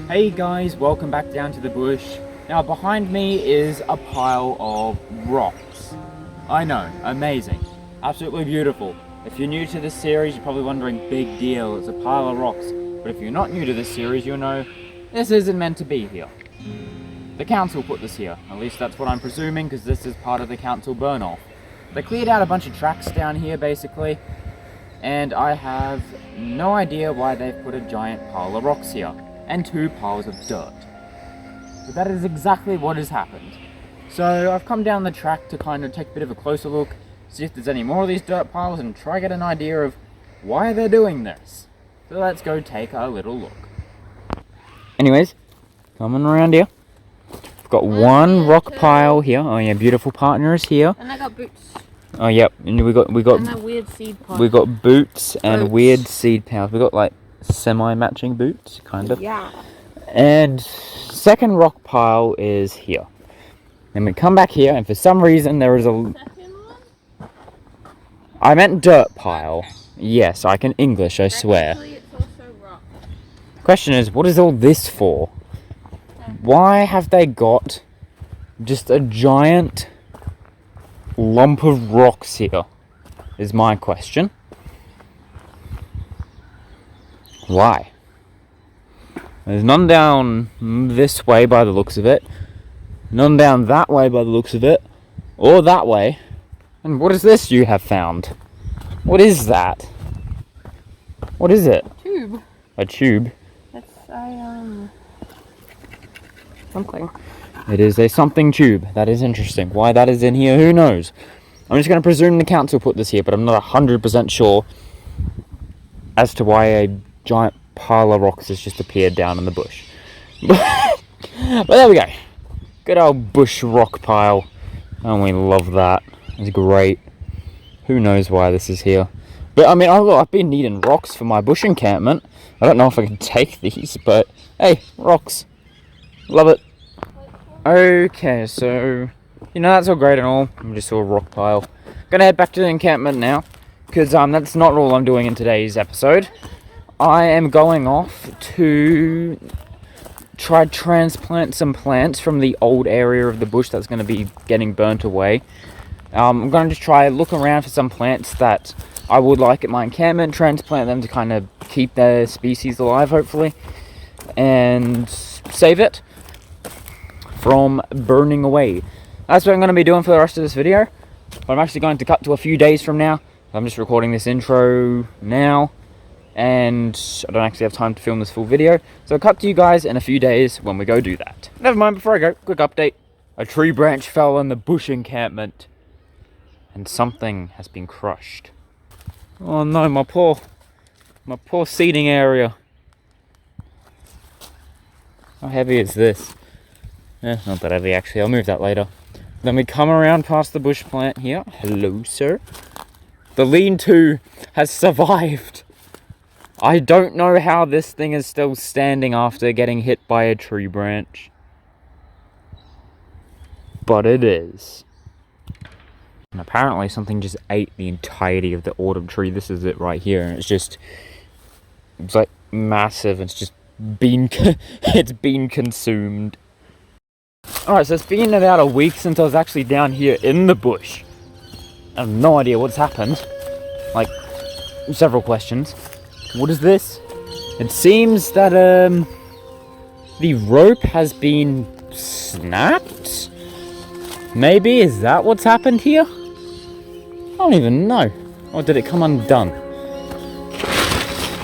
Hey guys, welcome back down to the bush. Now behind me is a pile of rocks. I know, amazing, absolutely beautiful. If you're new to this series, you're probably wondering, big deal, it's a pile of rocks. But if you're not new to this series, you'll know this isn't meant to be here. The council put this here, at least that's what I'm presuming, because this is part of the council burn-off. They cleared out a bunch of tracks down here basically, and I have no idea why they've put a giant pile of rocks here. And 2 piles of dirt. But that is exactly what has happened. So I've come down the track to kind of take a bit of a closer look, see if there's any more of these dirt piles, and try to get an idea of why they're doing this. So let's go take a little look. Anyways, coming around here. We've got one rock pile here. Oh yeah, beautiful partners here. And I got boots. Oh yep, and we got and a weird seed pod. We got boots and weird seed piles. We got like semi-matching boots, kind of. Yeah. And second rock pile is here. Then we come back here, and for some reason there is a... Second one? I meant dirt pile. Yes, I can English, I swear. Actually, it's also rock. The question is, what is all this for? Why have they got just a giant lump of rocks here? Is my question. Why? There's none down this way by the looks of it, none down that way by the looks of it, or that way. And what is this you have found? What is that? What is it? Tube. A tube? It's a, something. It is a something tube. That is interesting. Why that is in here, who knows? I'm just going to presume the council put this here, but I'm not 100% sure as to why a giant pile of rocks has just appeared down in the bush. But there we go. Good old bush rock pile. And we love that. It's great. Who knows why this is here. But I mean, I've been needing rocks for my bush encampment. I don't know if I can take these, but hey, rocks. Love it. Okay, so, you know, that's all great and all. I'm just a rock pile. Gonna head back to the encampment now, because that's not all I'm doing in today's episode. I am going off to try transplant some plants from the old area of the bush that's going to be getting burnt away. I'm going to just try look around for some plants that I would like at my encampment, transplant them to kind of keep their species alive, hopefully, and save it from burning away. That's what I'm going to be doing for the rest of this video. But I'm actually going to cut to a few days from now. I'm just recording this intro now, and I don't actually have time to film this full video, so I'll cut to you guys in a few days when we go do that. Never mind, before I go, quick update. A tree branch fell in the bush encampment, and something has been crushed. Oh no, my poor seating area. How heavy is this? Not that heavy actually, I'll move that later. Then we come around past the bush plant here. Hello, sir. The lean-to has survived. I don't know how this thing is still standing after getting hit by a tree branch. But it is. And apparently something just ate the entirety of the autumn tree. This is it right here. And it's like massive. It's just been, it's been consumed. Alright, so it's been about a week since I was actually down here in the bush. I have no idea what's happened. Like, several questions. What is this? It seems that, the rope has been snapped? Maybe? Is that what's happened here? I don't even know. Or did it come undone?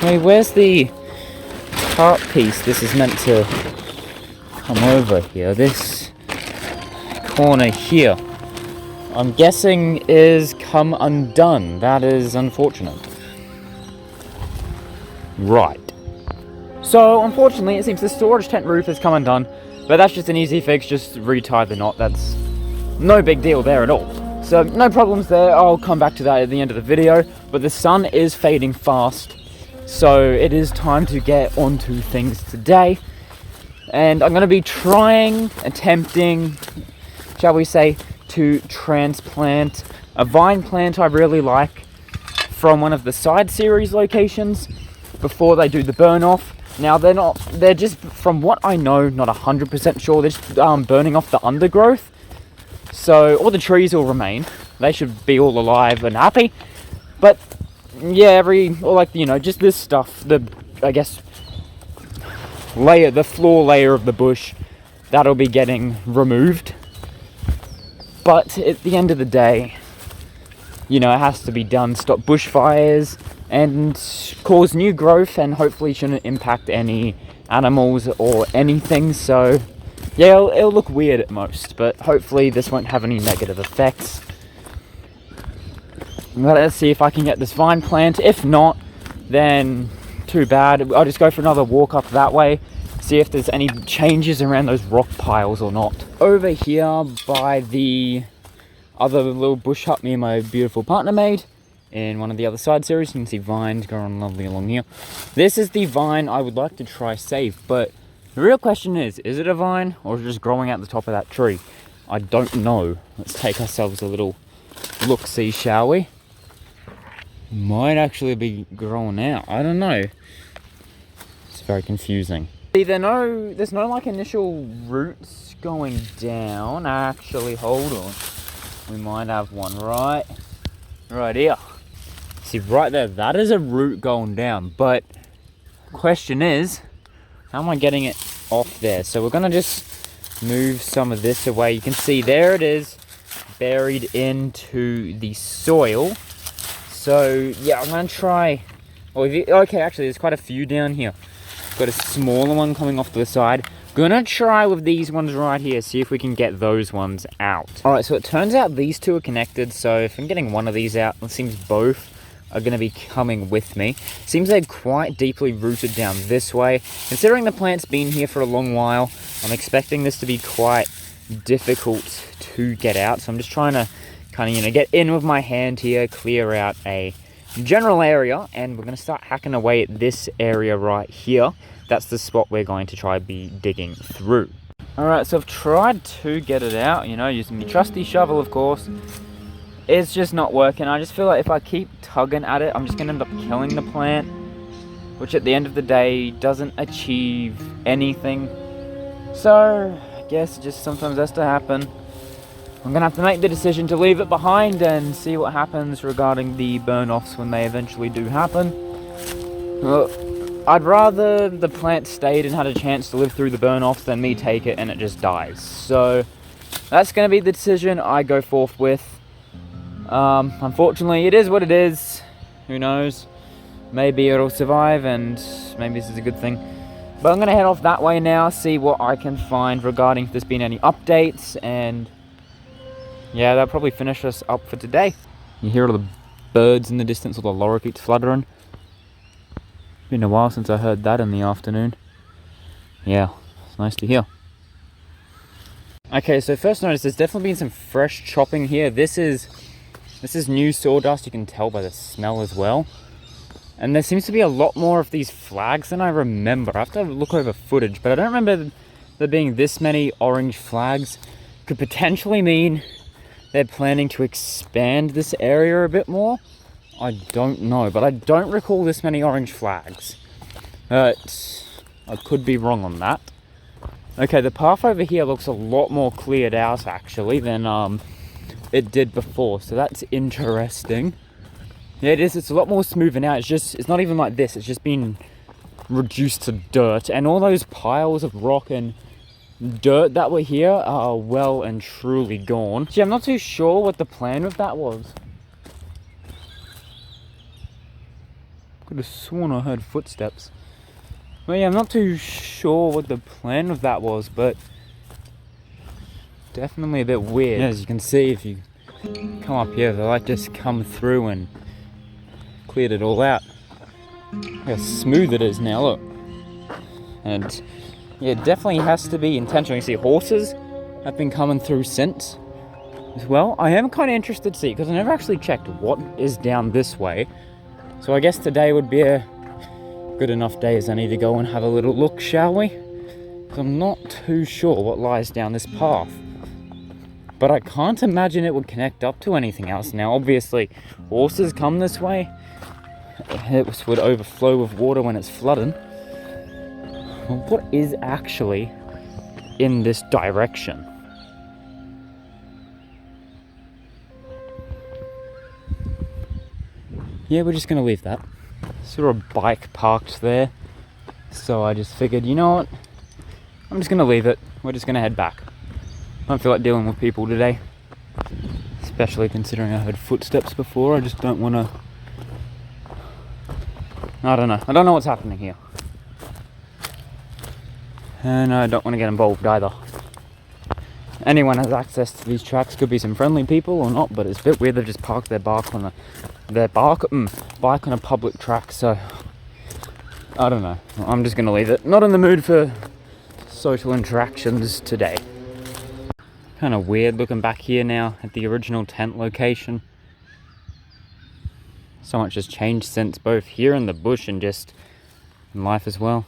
Hey, where's the part piece this is meant to come over here? This corner here, I'm guessing, is come undone. That is unfortunate. Right. So, unfortunately, it seems the storage tent roof has come undone, but that's just an easy fix. Just retie the knot. That's no big deal there at all. So, no problems there. I'll come back to that at the end of the video, but the sun is fading fast, so it is time to get onto things today. And I'm going to be attempting, shall we say, to transplant a vine plant I really like from one of the side series locations before they do the burn off. Now they're just, from what I know, not 100% sure, they're just burning off the undergrowth. So all the trees will remain. They should be all alive and happy. But yeah, just this stuff, I guess, the floor layer of the bush, that'll be getting removed. But at the end of the day, it has to be done, stop bushfires and cause new growth, and hopefully shouldn't impact any animals or anything. So yeah, it'll look weird at most, but hopefully this won't have any negative effects. Let's see if I can get this vine plant. If not, then too bad. I'll just go for another walk up that way, see if there's any changes around those rock piles or not. Over here by the other little bush hut me and my beautiful partner made in one of the other side series, you can see vines growing lovely along here. This is the vine I would like to try save, but the real question is it a vine or is it just growing out the top of that tree? I don't know. Let's take ourselves a little look-see, shall we? Might actually be growing out. I don't know. It's very confusing. See, there's no like initial roots going down. Actually, hold on. We might have one right here. See, right there, that is a root going down. But question is, how am I getting it off there? So we're gonna just move some of this away. You can see there it is, buried into the soil. So yeah, I'm gonna try. Okay, actually, there's quite a few down here. Got a smaller one coming off to the side. Gonna try with these ones right here, see if we can get those ones out. Alright, so it turns out these two are connected, so if I'm getting one of these out, it seems both are gonna be coming with me. Seems they're quite deeply rooted down this way. Considering the plant's been here for a long while, I'm expecting this to be quite difficult to get out. So I'm just trying to kind of, get in with my hand here, clear out a general area, and we're going to start hacking away at this area right here. That's the spot we're going to try be digging through. Alright, so I've tried to get it out, using my trusty shovel, of course. It's just not working. I just feel like if I keep tugging at it, I'm just going to end up killing the plant, which at the end of the day doesn't achieve anything. So I guess it just sometimes has to happen. I'm going to have to make the decision to leave it behind and see what happens regarding the burn-offs when they eventually do happen. Well, I'd rather the plant stayed and had a chance to live through the burn-offs than me take it and it just dies. So that's going to be the decision I go forth with. Unfortunately, it is what it is. Who knows? Maybe it'll survive and maybe this is a good thing. But I'm going to head off that way now, see what I can find regarding if there's been any updates, and yeah, that'll probably finish us up for today. You hear all the birds in the distance, all the lorikeets fluttering. Been a while since I heard that in the afternoon. Yeah, it's nice to hear. Okay, so first notice, there's definitely been some fresh chopping here. This is new sawdust, you can tell by the smell as well. And there seems to be a lot more of these flags than I remember. I have to look over footage, but I don't remember there being this many orange flags. Could potentially mean they're planning to expand this area a bit more. I don't know, but I don't recall this many orange flags. But I could be wrong on that. Okay, the path over here looks a lot more cleared out actually than it did before, so that's interesting. Yeah, it is. It's a lot more smoothing out. It's not even like this. It's just been reduced to dirt, and all those piles of rock and dirt that were here are well and truly gone. Gee, I'm not too sure what the plan with that was. Could have sworn I heard footsteps. Well, yeah, I'm not too sure what the plan of that was, but definitely a bit weird. Yeah, as you can see, if you come up here, they like just come through and cleared it all out. Look how smooth it is now, look. And yeah, it definitely has to be intentional. You see horses have been coming through since as well. I am kind of interested to see, because I never actually checked what is down this way. So I guess today would be a good enough day as any to go and have a little look, shall we? Because I'm not too sure what lies down this path. but I can't imagine it would connect up to anything else. Now, obviously, horses come this way. It would overflow with water when it's flooding. Well, what is actually in this direction? Yeah, we're just gonna leave that. Saw a bike parked there, so I just figured, you know what? I'm just gonna leave it. We're just gonna head back. I don't feel like dealing with people today, especially considering I heard footsteps before. I just don't want to. I don't know what's happening here, and I don't want to get involved either. Anyone has access to these tracks, could be some friendly people or not, but it's a bit weird they've just parked their bike on a public track, so I don't know. I'm just gonna leave it. Not in the mood for social interactions today. Kind of weird looking back here now at the original tent location. So much has changed since, both here in the bush and just in life as well.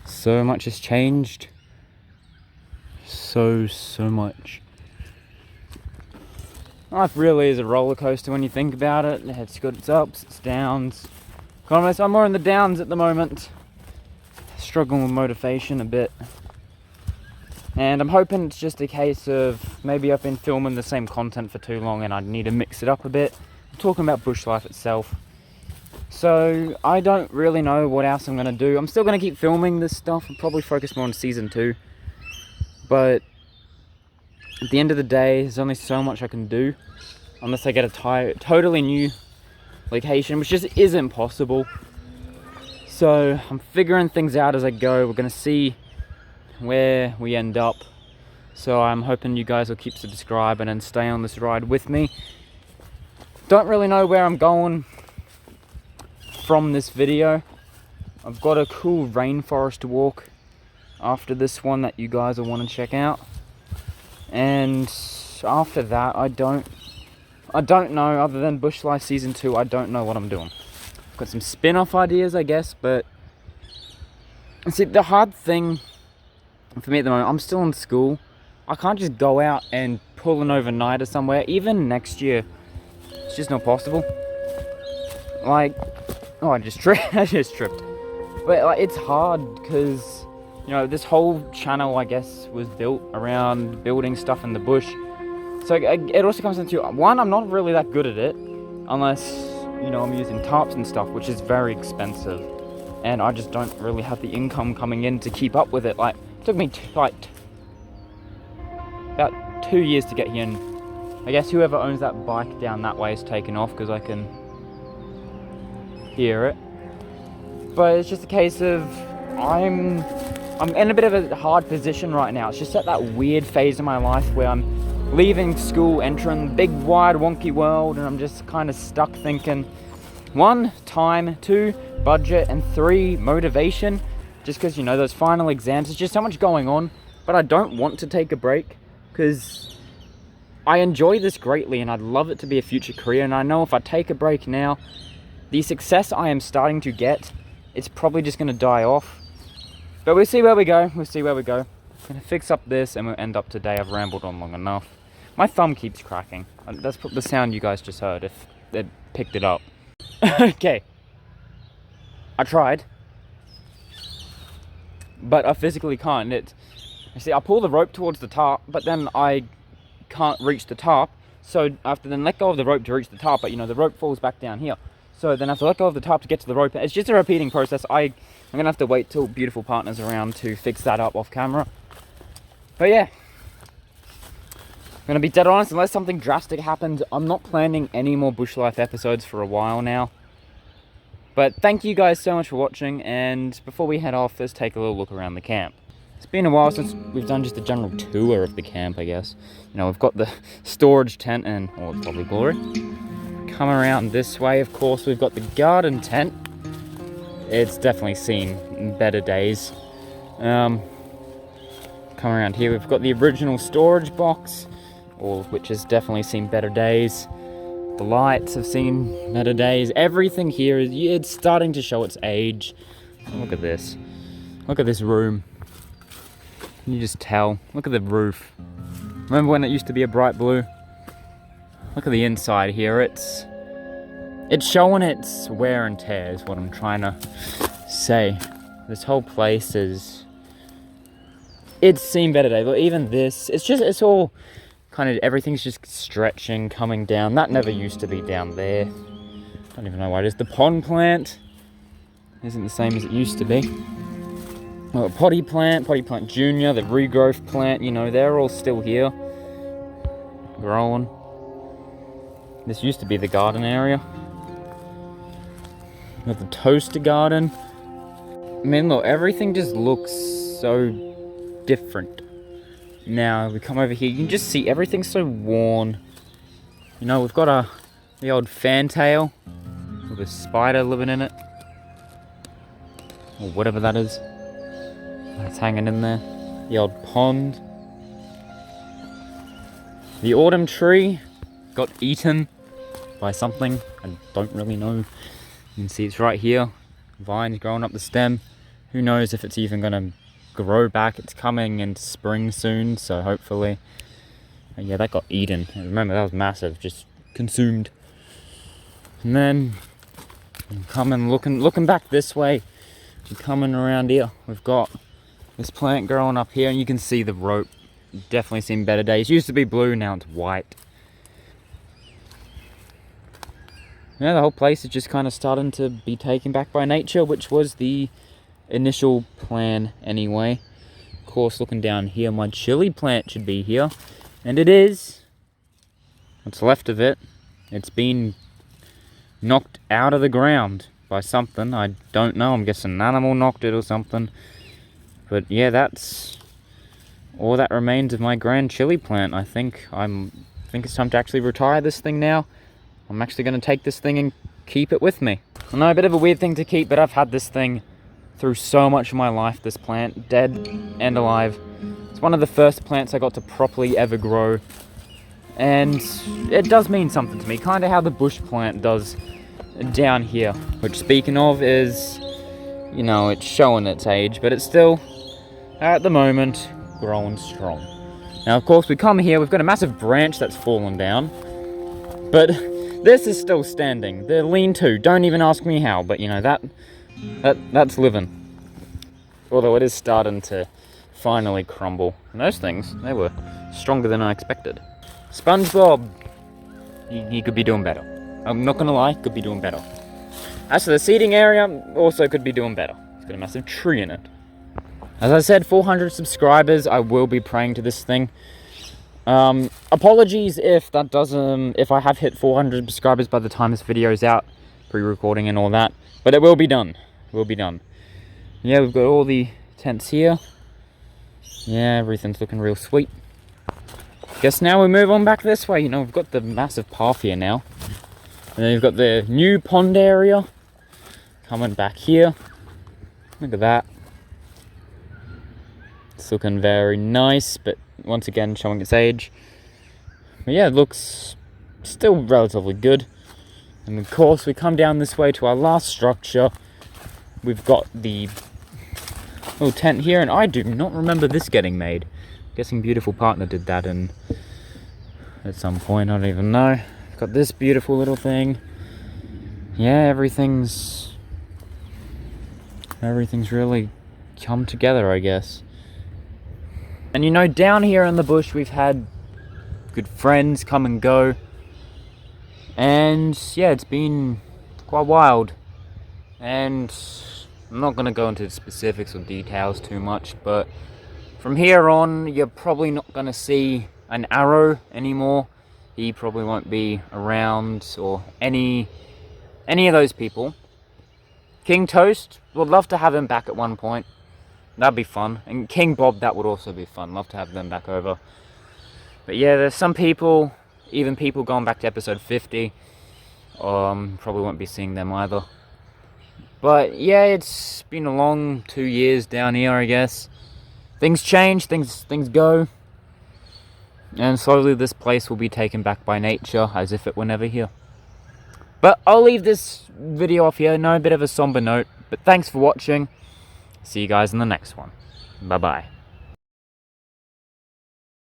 So much has changed. So much. Life really is a roller coaster when you think about it. It's got its ups, its downs. I'm more in the downs at the moment. Struggling with motivation a bit. And I'm hoping it's just a case of maybe I've been filming the same content for too long and I need to mix it up a bit. I'm talking about bush life itself. So I don't really know what else I'm going to do. I'm still going to keep filming this stuff. I'll probably focus more on season 2. But at the end of the day, there's only so much I can do. Unless I get a totally new location, which just isn't possible. So I'm figuring things out as I go. We're going to see where we end up. So I'm hoping you guys will keep subscribing and stay on this ride with me. Don't really know where I'm going from this video. I've got a cool rainforest walk after this one that you guys will want to check out, and after that I don't know. Other than Bush Life Season 2, I don't know what I'm doing. I've got some spin-off ideas, I guess, but see, the hard thing for me at the moment, I'm still in school. I can't just go out and pull an overnighter somewhere. Even next year, it's just not possible. Like, oh, I just tripped. But like, it's hard because, you know, this whole channel, I guess, was built around building stuff in the bush. So it also comes into, one, I'm not really that good at it, unless, you know, I'm using tarps and stuff, which is very expensive. And I just don't really have the income coming in to keep up with it. Like, it took me about 2 years to get here, and I guess whoever owns that bike down that way is taken off because I can hear it. But it's just a case of I'm in a bit of a hard position right now. It's just at that weird phase of my life where I'm leaving school, entering the big wide wonky world, and I'm just kind of stuck thinking, 1, time, 2, budget, and 3, motivation. Just because, you know, those final exams, there's just so much going on. But I don't want to take a break because I enjoy this greatly and I'd love it to be a future career. And I know if I take a break now, the success I am starting to get, it's probably just going to die off. But we'll see where we go. I'm going to fix up this and we'll end up today. I've rambled on long enough. My thumb keeps cracking. That's the sound you guys just heard, if they picked it up. Okay. I tried. But I physically can't. You see, I pull the rope towards the tarp, but then I can't reach the tarp. So I have to then let go of the rope to reach the tarp, but you know, the rope falls back down here. So then I have to let go of the tarp to get to the rope. It's just a repeating process. I'm going to have to wait till beautiful partner's around to fix that up off camera. But yeah. I'm going to be dead honest, unless something drastic happens, I'm not planning any more bush life episodes for a while now. But thank you guys so much for watching, and before we head off, let's take a little look around the camp. It's been a while since we've done just a general tour of the camp, I guess. You know, we've got the storage tent and, oh, it's probably glory. Come around this way, of course, we've got the garden tent. It's definitely seen better days. Come around here, we've got the original storage box, all of which has definitely seen better days. The lights have seen better days. Everything here, it's starting to show its age. Look at this. Look at this room. Can you just tell? Look at the roof. Remember when it used to be a bright blue? Look at the inside here. It's showing its wear and tear is what I'm trying to say. This whole place is... It's seen better days. But even this, it's all kind of, everything's just stretching, coming down. That never used to be down there. Don't even know why it is. The pond plant isn't the same as it used to be. Oh, potty plant junior, the regrowth plant, you know, they're all still here. Growing. This used to be the garden area. We have the toaster garden. I mean, look, everything just looks so different. Now, we come over here, you can just see everything's so worn. You know, we've got the old fantail with a spider living in it. Or whatever that is. It's hanging in there. The old pond. The autumn tree got eaten by something. I don't really know. You can see it's right here. Vines growing up the stem. Who knows if it's even going to grow back. It's coming into spring soon, so hopefully. And yeah, that got eaten. Remember, that was massive. Just consumed. And then, coming, looking back this way. Coming around here. We've got this plant growing up here, and you can see the rope. Definitely seen better days. It used to be blue, now it's white. Yeah, the whole place is just kind of starting to be taken back by nature, which was the initial plan anyway. Of course, looking down here, my chili plant should be here. And it is. What's left of it. It's been knocked out of the ground by something. I don't know. I'm guessing an animal knocked it or something. But yeah, that's all that remains of my grand chili plant. I think it's time to actually retire this thing now. I'm actually going to take this thing and keep it with me. I know, a bit of a weird thing to keep, but I've had this thing through so much of my life, this plant, dead and alive. It's one of the first plants I got to properly ever grow. And it does mean something to me, kind of how the bush plant does down here. Which, speaking of, is, you know, it's showing its age, but it's still, at the moment, growing strong. Now, of course, we come here, we've got a massive branch that's fallen down. But this is still standing. The lean-to, don't even ask me how, but you know, that's living. Although it is starting to finally crumble. And those things, they were stronger than I expected. SpongeBob, he could be doing better. I'm not gonna lie, could be doing better. As for the seating area, also could be doing better. It's got a massive tree in it. As I said, 400 subscribers, I will be praying to this thing. Apologies if I have hit 400 subscribers by the time this video is out, pre-recording and all that, but it will be done. It will be done. Yeah, we've got all the tents here. Yeah, everything's looking real sweet. Guess now we move on back this way. You know, we've got the massive path here now. And then we've got the new pond area coming back here. Look at that. It's looking very nice, but once again showing its age. But yeah, it looks still relatively good. And of course we come down this way to our last structure. We've got the little tent here, and I do not remember this getting made. I'm guessing Beautiful Partner did that at some point, I don't even know. We've got this beautiful little thing. Yeah, everything's really come together, I guess. And you know, down here in the bush, we've had good friends come and go. And yeah, it's been quite wild. And I'm not going to go into specifics or details too much, but from here on, you're probably not going to see an Arrow anymore. He probably won't be around, or any of those people. King Toast, would love to have him back at one point. That'd be fun. And King Bob, that would also be fun. Love to have them back over. But yeah, there's some people, even people going back to episode 50. Probably won't be seeing them either. But yeah, it's been a long 2 years down here, I guess. Things change, things go. And slowly this place will be taken back by nature, as if it were never here. But I'll leave this video off here. No, a bit of a somber note. But thanks for watching. See you guys in the next one. Bye-bye.